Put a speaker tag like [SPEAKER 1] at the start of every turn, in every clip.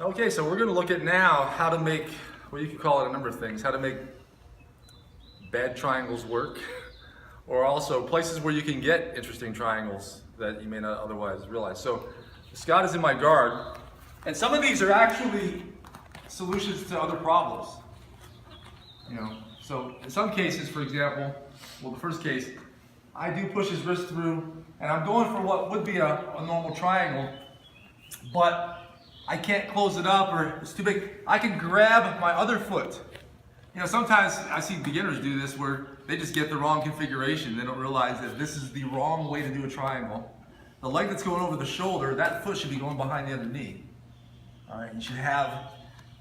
[SPEAKER 1] Okay, so we're going to look at now how to make, well, you could call it a number of things, how to make bad triangles work, or also places where you can get interesting triangles that you may not otherwise realize. So Scott is in my guard, and some of these are actually solutions to other problems. So in some cases, for example, well, the first case, I do push his wrist through, and I'm going for what would be a normal triangle, but I can't close it up or it's too big. I can grab my other foot. Sometimes I see beginners do this where they just get the wrong configuration. They don't realize that this is the wrong way to do a triangle. The leg that's going over the shoulder, that foot should be going behind the other knee. All right, you should have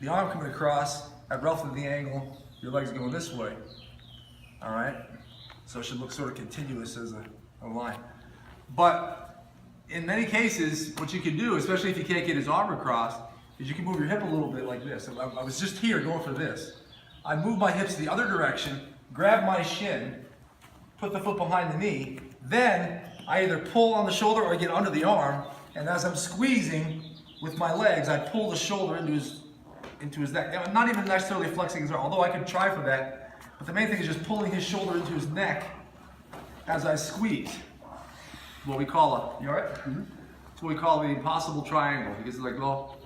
[SPEAKER 1] the arm coming across at roughly the angle. Your leg's going this way. All right, so it should look sort of continuous as a line. But in many cases, what you can do, especially if you can't get his arm across, is you can move your hip a little bit like this. I was just here going for this. I move my hips the other direction, grab my shin, put the foot behind the knee, then I either pull on the shoulder or get under the arm, and as I'm squeezing with my legs, I pull the shoulder into his neck. I'm not even necessarily flexing his arm, although I could try for that, but the main thing is just pulling his shoulder into his neck as I squeeze. What we call you all right? Mm-hmm. It's what we call the impossible triangle, because it's like, well,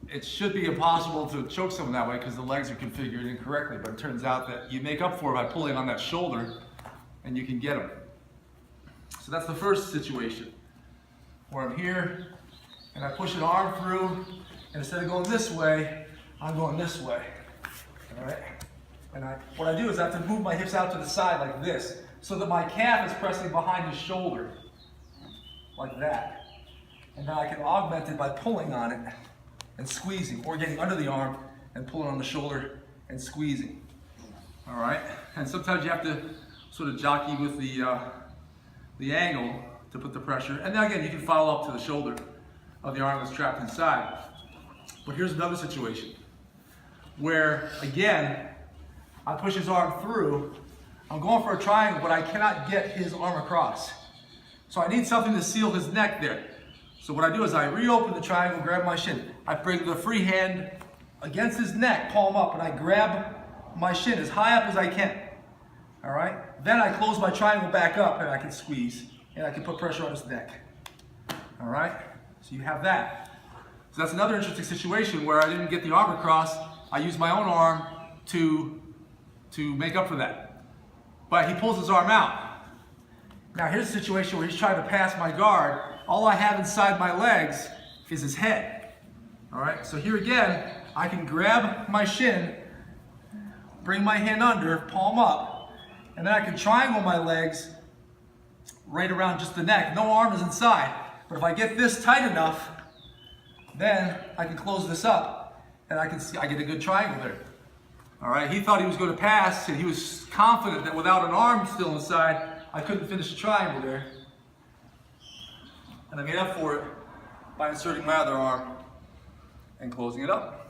[SPEAKER 1] it should be impossible to choke someone that way because the legs are configured incorrectly, but it turns out that you make up for it by pulling on that shoulder and you can get them. So that's the first situation where I'm here and I push an arm through, and instead of going this way, I'm going this way. All right? And what I do is I have to move my hips out to the side like this, so that my calf is pressing behind his shoulder, like that. And now I can augment it by pulling on it and squeezing, or getting under the arm and pulling on the shoulder and squeezing. All right? And sometimes you have to sort of jockey with the angle to put the pressure. And then again, you can follow up to the shoulder of the arm that's trapped inside. But here's another situation where, again, I push his arm through. I'm going for a triangle, but I cannot get his arm across. So I need something to seal his neck there. So what I do is I reopen the triangle, grab my shin. I bring the free hand against his neck, palm up, and I grab my shin as high up as I can. All right? Then I close my triangle back up and I can squeeze, and I can put pressure on his neck. All right? So you have that. So that's another interesting situation where I didn't get the arm across. I use my own arm to make up for that. But he pulls his arm out. Now here's a situation where he's trying to pass my guard. All I have inside my legs is his head. All right, so here again, I can grab my shin, bring my hand under, palm up, and then I can triangle my legs right around just the neck. No arm is inside. But if I get this tight enough, then I can close this up and I get a good triangle there. All right, he thought he was going to pass, and he was confident that without an arm still inside, I couldn't finish the triangle there. And I made up for it by inserting my other arm and closing it up.